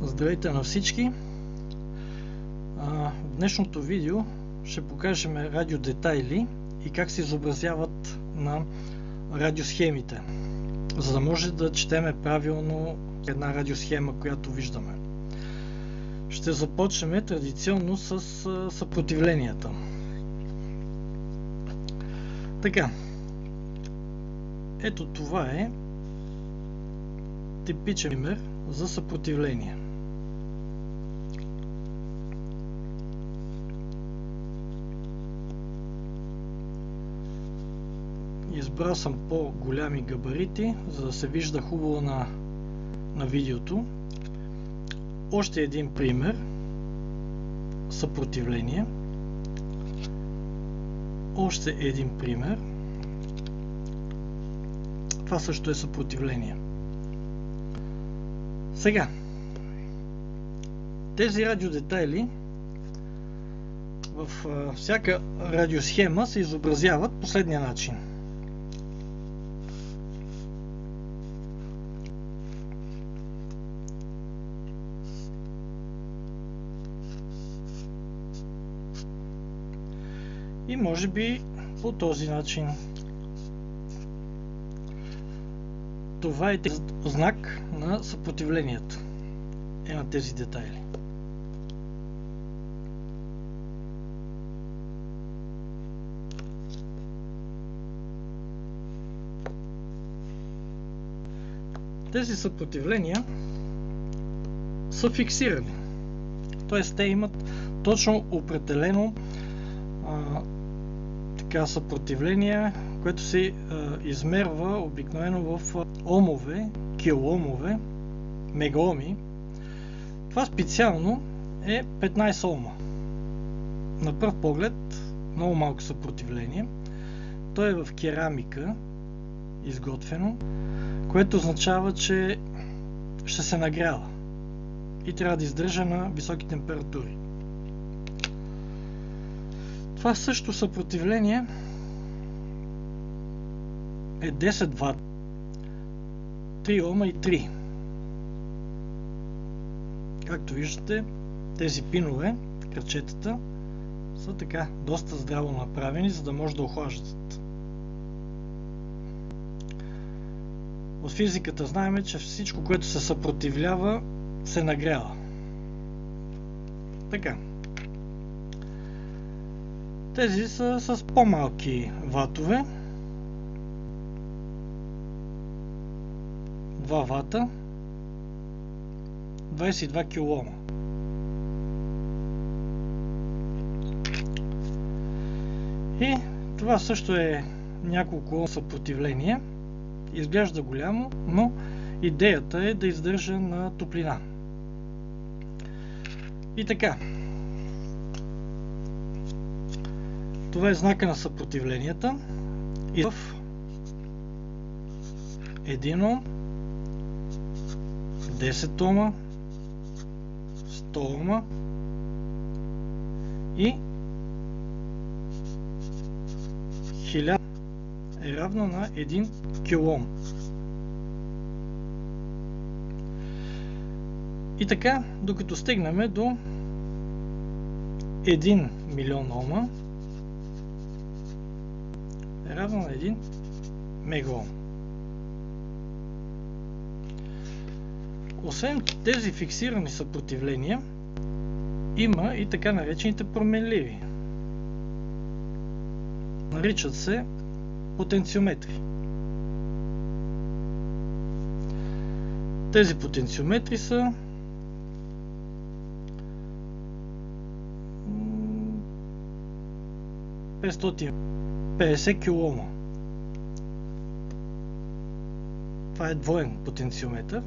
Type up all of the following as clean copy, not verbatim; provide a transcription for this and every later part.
Здравейте на всички! В днешното видео ще покажем радиодетайли и как се изобразяват на радиосхемите, за да може да четеме правилно една радиосхема, която виждаме. Ще започнем традиционно с съпротивленията. Така, ето това е типичен пример за съпротивление. Избрал съм по-голями габарити, за да се вижда хубаво на видеото. Още един пример. Съпротивление. Още един пример. Това също е съпротивление. Сега, тези радиодетайли в всяка радиосхема се изобразяват последния начин. И може би по този начин. Това е знак на съпротивлението на тези детайли. Тези съпротивления са фиксирани. Т.е. те имат точно определено съпротивление, което се измерва обикновено в омове, килоомове, мегаоми. Това специално е 15 ома. На пръв поглед много малко съпротивление. То е в керамика изготвено, което означава, че ще се нагрява и трябва да издържа на високи температури. Това също съпротивление е 10 ват, 3 ома и 3. Както виждате, тези пинове, кръчетата, са така доста здраво направени, за да може да охлаждат. От физиката знаем, че всичко, което се съпротивлява, се нагрява. Така. Тези са с по-малки ватове. 2 вата, 22 килоома. И това също е няколко съпротивления. Изглежда голямо, но идеята е да издържа на топлина. И така. Това е знака на съпротивленията. И в 1 ом, 10 ома, 100 ома и 1000 е равно на 1 килоом. И така, докато стигнем до 1 милион ома, е равно на 1 мегаом. Освен тези фиксирани съпротивления, има и така наречените променливи. Наричат се потенциометри. Тези потенциометри са – 550 килоома. Това е двоен потенциометър.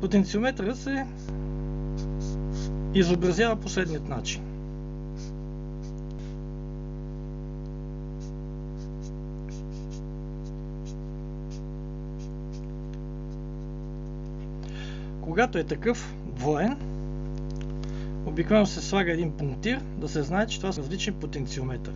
Потенциометърът се изобразява последният начин. Когато е такъв двоен, обикновено се слага един пунктир, да се знае, че това са различни потенциометър.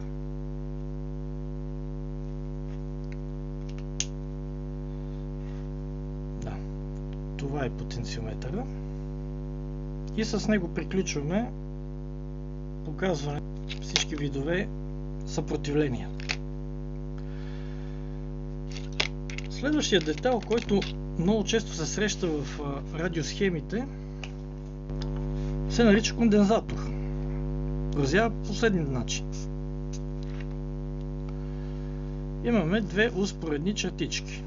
Това е потенциометъра. И с него приключваме показване всички видове съпротивления. Следващия детайл, който много често се среща в радиосхемите, се нарича кондензатор. Изразява последния начин. Имаме две успоредни чертички.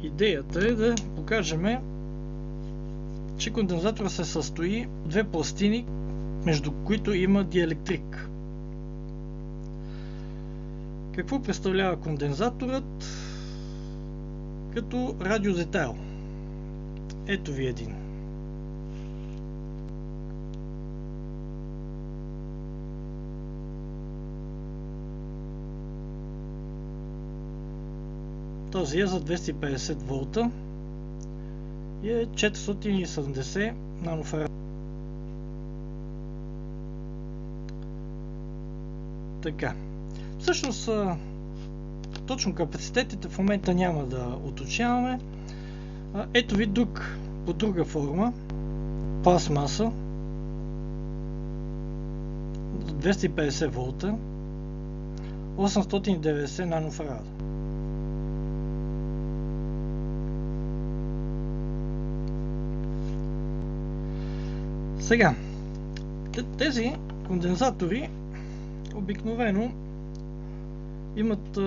Идеята е да покажем, че кондензатора се състои от две пластини, между които има диелектрик. Какво представлява кондензаторът като радиодетайл? Ето ви един. Този е за 250 волта и е 470 нанофарада. Така. Всъщност, точно капацитетите в момента няма да уточняваме. Ето ви друг, по друга форма, пластмаса, 250 волта, 890 нанофарада. Сега, тези кондензатори обикновено имат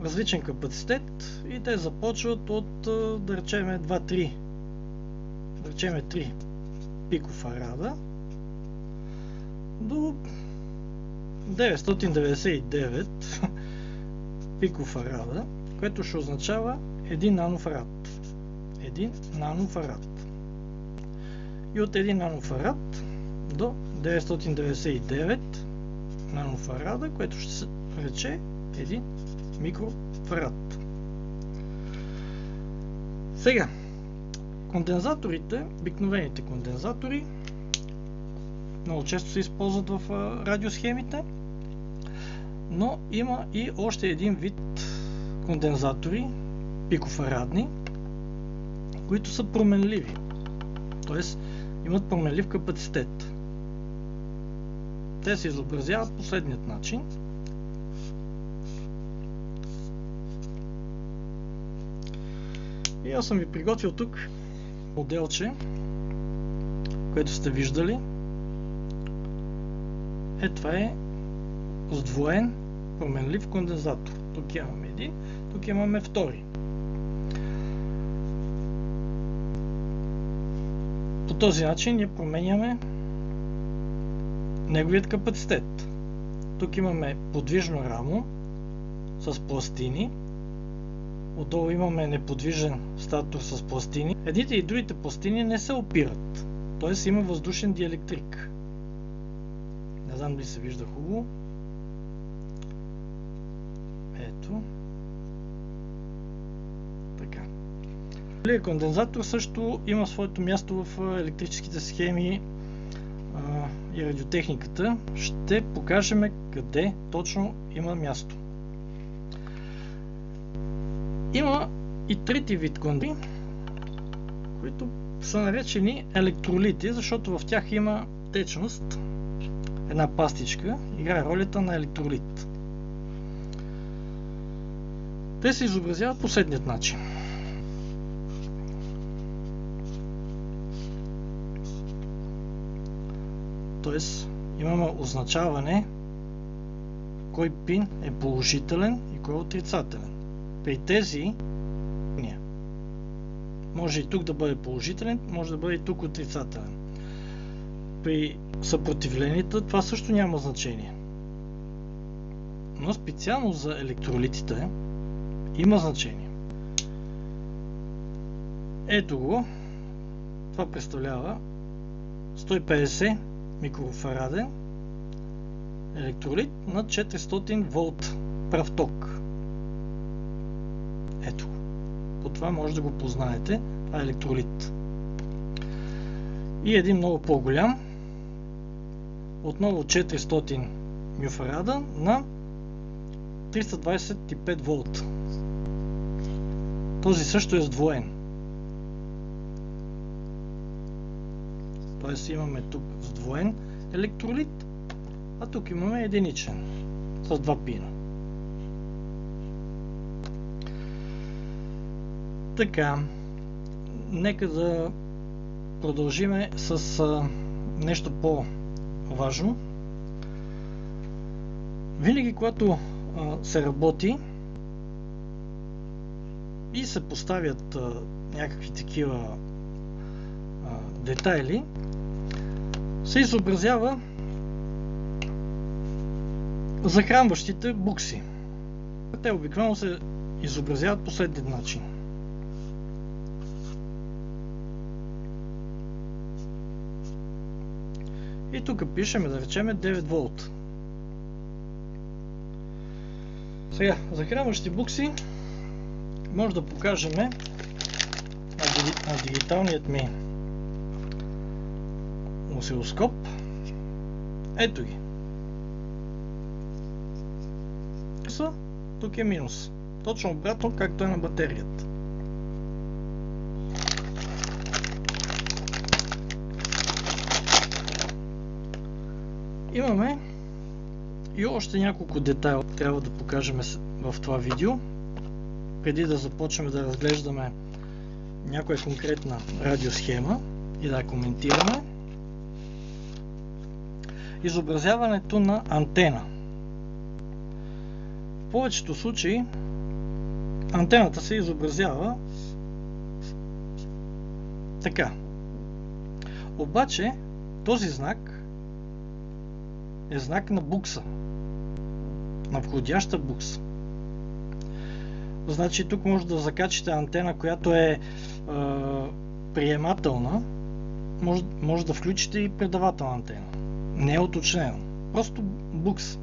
различен капацитет и те започват от, да речем, 2-3, да речем 3 пикофарада до 999 пикофарада, което ще означава 1 нанофарад. 1 нанофарад. И от 1 нанофарад до 999 нанофарада, което ще се рече 1 микрофарад. Сега, кондензаторите, обикновените кондензатори, много често се използват в радиосхемите, но има и още един вид кондензатори, пикофарадни, които са променливи, т.е. имат променлив капацитет. Те се изобразяват последният начин. И аз съм ви приготвил тук моделче, което сте виждали. Това е сдвоен променлив кондензатор. Тук имаме един, тук имаме втори. По този начин ние променяме неговият капацитет. Тук имаме подвижно рамо с пластини. Отдолу имаме неподвижен статор с пластини. Едните и другите пластини не се опират. Т.е. има въздушен диелектрик. Не знам дали се вижда хубаво. Ето. Така. Кондензатор също има своето място в електрическите схеми и радиотехниката. Ще покажем къде точно има място. Има и трети вид кондензатори, които са наречени електролити, защото в тях има течност. Една пастичка играе ролята на електролит. Те се изобразяват последният начин. Тоест, имаме означаване кой пин е положителен и кой е отрицателен. При тези може и тук да бъде положителен, може да бъде и тук отрицателен. При съпротивленията това също няма значение. Но специално за електролитите има значение. Ето го. Това представлява 150 микрофараден електролит на 400 волт прав ток. Ето го. По това може да го познаете. Това е електролит. И един много по-голям, отново 400 мюфарада на 325 волт. този също е сдвоен. Тоест имаме тук сдвоен електролит, а тук имаме единичен с 2 пина. Така, нека да продължиме с нещо по-важно. Винаги, когато се работи и се поставят някакви такива детайли, се изобразява захранващите букси. Те обикновено се изобразяват по следния начин. И тук пишем, да речем, 9 волт. Сега, захранващи букси може да покажем на дигиталният ми осцилоскоп. Ето ги. Тук е минус. Точно обратно, както е на батерията. Имаме и още няколко детайла трябва да покажем в това видео, преди да започнем да разглеждаме някоя конкретна радиосхема и да я коментираме. Изобразяването на антена. В повечето случаи антената се изобразява така. Обаче този знак е знак на букса, на входяща букса. Значи тук може да закачите антена, която е приемателна, може да включите и предавателна антена. Не е уточнено. Просто букс.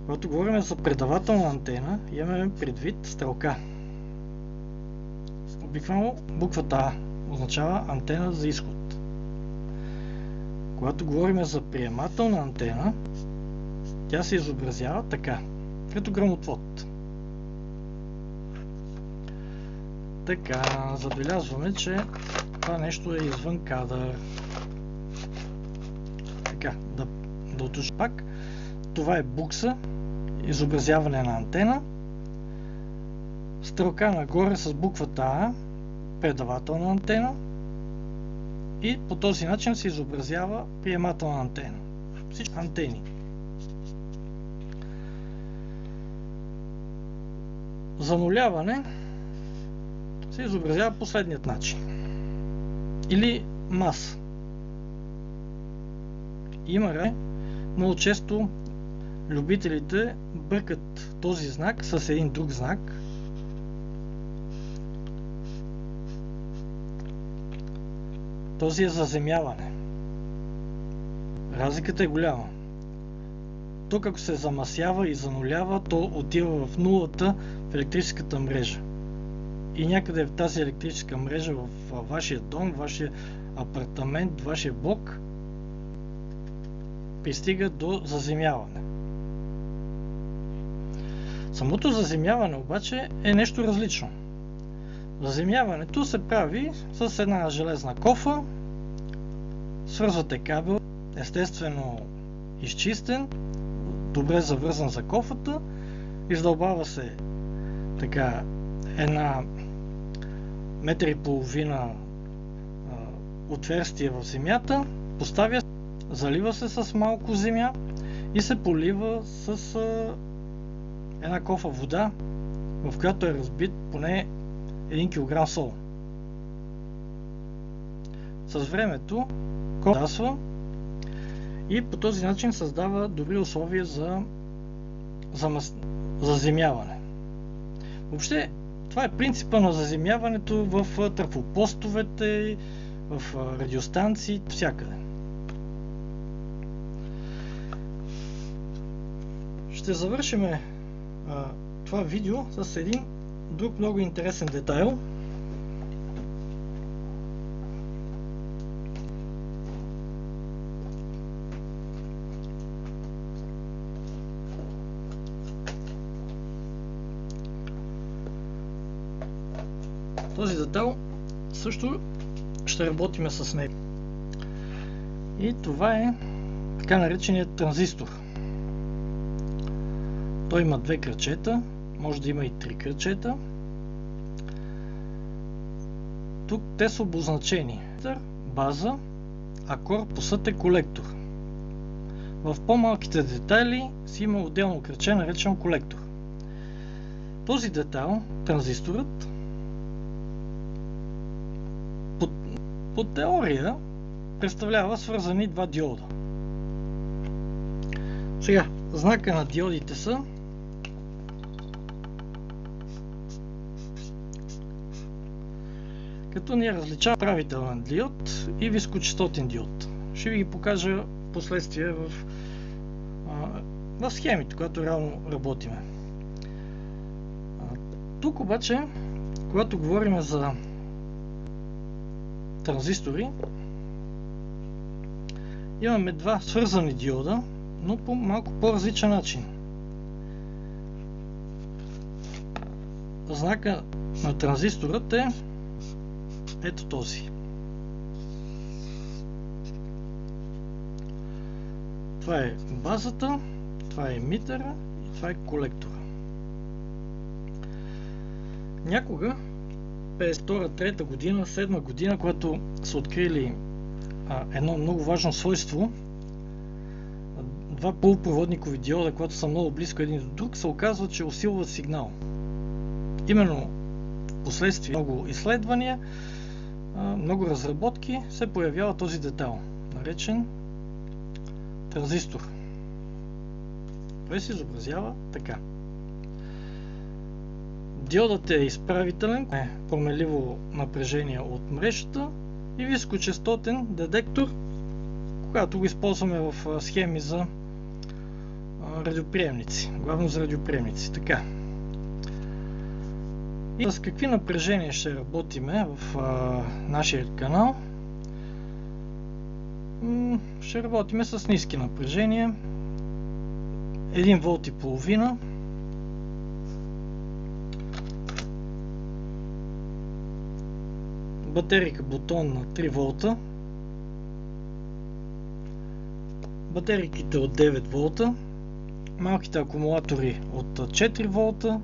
Когато говорим за предавателна антена, имаме предвид стрелка. Обикновено буквата А означава антена за изход. Когато говорим за приемателна антена, тя се изобразява така, като гръмотвод. Така, забелязваме, че това нещо е извън кадър. Така, да уточня пак. Това е букса, изобразяване на антена. Стрелка нагоре с буквата А, предавателна антена. И по този начин се изобразява приемателна антена. Всички антени. Зануляване се изобразява последният начин. Или маса. Има много често любителите бъркат този знак с един друг знак. Този е заземяване. Разликата е голяма. Тук ако се замасява и занулява, то отива в нулата в електрическата мрежа. И някъде в тази електрическа мрежа, в вашия дом, вашия апартамент, вашия блок, пристига до заземяване. Самото заземяване обаче е нещо различно. Заземяването се прави с една железна кофа, свързвате кабел, естествено изчистен, добре завързан за кофата, издълбава се така една 1,5 метра отверстие в земята, поставя, залива се с малко земя и се полива с една кофа вода, в която е разбит поне 1 кг сол. С времето кодасва и по този начин създава добри условия за заземяване. Въобще, това е принципа на заземяването в трафопостовете, в радиостанции, всякъде. Ще завършим това видео с един друг много интересен детайл. Този детайл също ще работиме с него. И това е така нареченият транзистор. Той има две кръчета, може да има и три кръчета. Тук те са обозначени. База, а корпусът е колектор. В по-малките детайли си има отделно кръче, наречено колектор. Този детайл, транзисторът, по теория представлява свързани два диода. Сега, знака на диодите са като ние различаваме правителен диод и високочастотен диод. Ще ви ги покажа последствие в схемите, когато реално работиме. Тук обаче, когато говорим за транзистори, имаме два свързани диода, но по малко по-различен начин. Знака на транзисторът е ето този. Това е базата, това е емитъра и това е колектора. Някога, 52-3 година, 7 година, когато са открили едно много важно свойство, два полупроводникови диода, които са много близко един до друг, се оказва, че усилват сигнал. Именно в последствие много изследвания, много разработки се появява този детайл, наречен транзистор. Той се изобразява така. Диодът е изправителен, променливо напрежение от мрежата и високочастотен детектор, когато го използваме в схеми за радиоприемници, главно за радиоприемници. Така. И с какви напрежения ще работиме в нашия канал? Ще работиме с ниски напрежения, 1 волт и половина. Батерийка бутон на 3 волта. Батерийките от 9 волта. Малките акумулатори от 4 волта.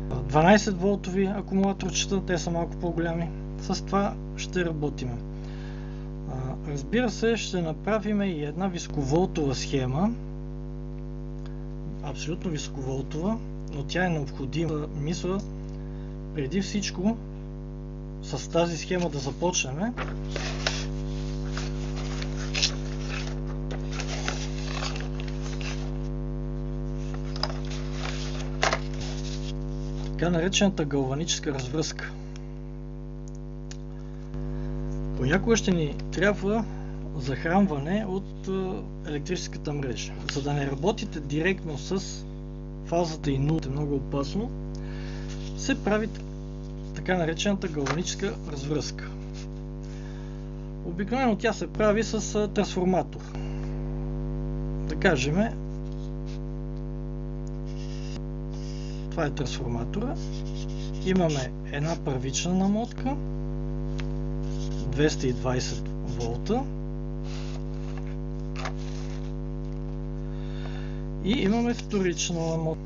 12 волтови акумулаторчета, те са малко по-голями. С това ще работим. Разбира се, ще направим и една високоволтова схема. Абсолютно високоволтова, но тя е необходима. Мисля, преди всичко с тази схема да започнем. Така наречената галваническа развръзка. Понякога ще ни трябва захранване от електрическата мрежа. За да не работите директно с фазата и нулата, много опасно, се прави така наречената галваническа развръзка. Обикновено тя се прави с трансформатор. Да кажем, това е трансформатора. Имаме една първична намотка, 220 волта, и имаме вторична намотка,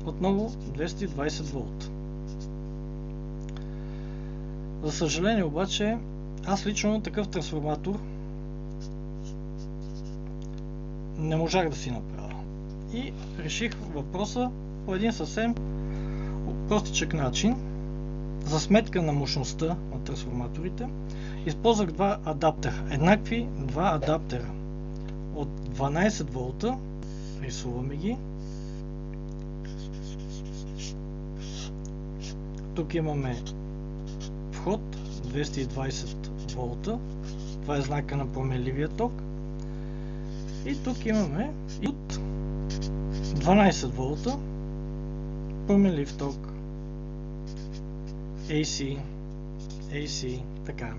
отново 220 волта. За съжаление обаче, аз лично такъв трансформатор не можах да си направя. И реших въпроса по един съвсем простичък начин. За сметка на мощността на трансформаторите, използвах два адаптера. Еднакви два адаптера от 12 волта. Рисуваме ги. Тук имаме вход 220 волта. Това е знака на променливия ток. И тук имаме и от 12 волта променлив ток. AC, така.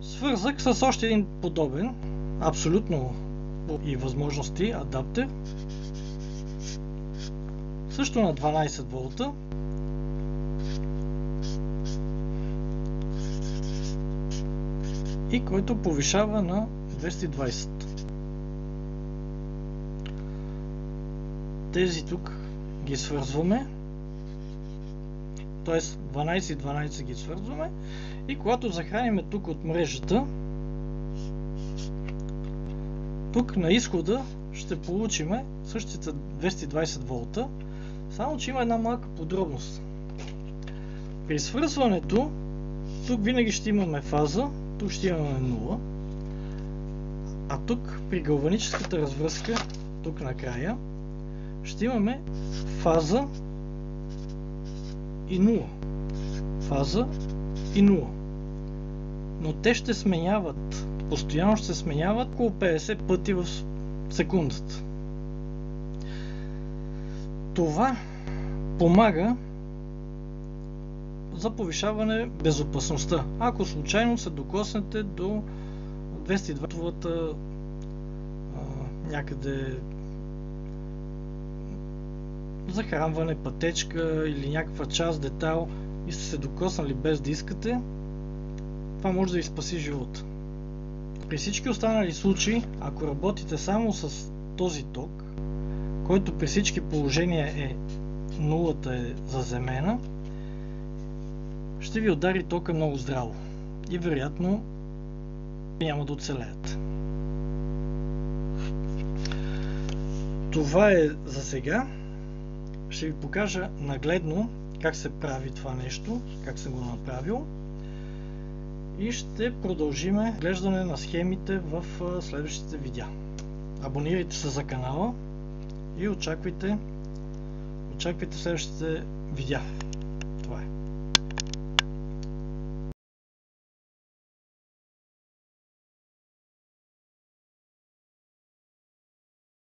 Свързах с още един подобен, абсолютно и възможности, адаптер. също на 12 волта. И който повишава на 220. Тези тук ги свързваме, т.е. 12 и 12 ги свързваме, и когато захраниме тук от мрежата, тук на изхода ще получим същите 220 волта, само че има една малка подробност. При свързването тук винаги ще имаме фаза, тук ще имаме 0, а тук при галваническата развръзка, тук накрая, ще имаме фаза и 0. Фаза и 0. Но те ще сменяват, постоянно ще се сменяват около 50 пъти в секундата. Това помага за повишаване безопасността. Ако случайно се докоснете до 220-вата някъде захранване, пътечка или някаква част, детайл и сте се докоснали без да искате, това може да ви спаси живота. При всички останали случаи, ако работите само с този ток, който при всички положения е нулата е заземена, ще ви удари тока много здраво и вероятно няма да оцелеят. Това е за сега. Ще ви покажа нагледно как се прави това нещо, как съм го направил, и ще продължиме гледане на схемите в следващите видеа. Абонирайте се за канала и очаквайте следващите видеа. Това е.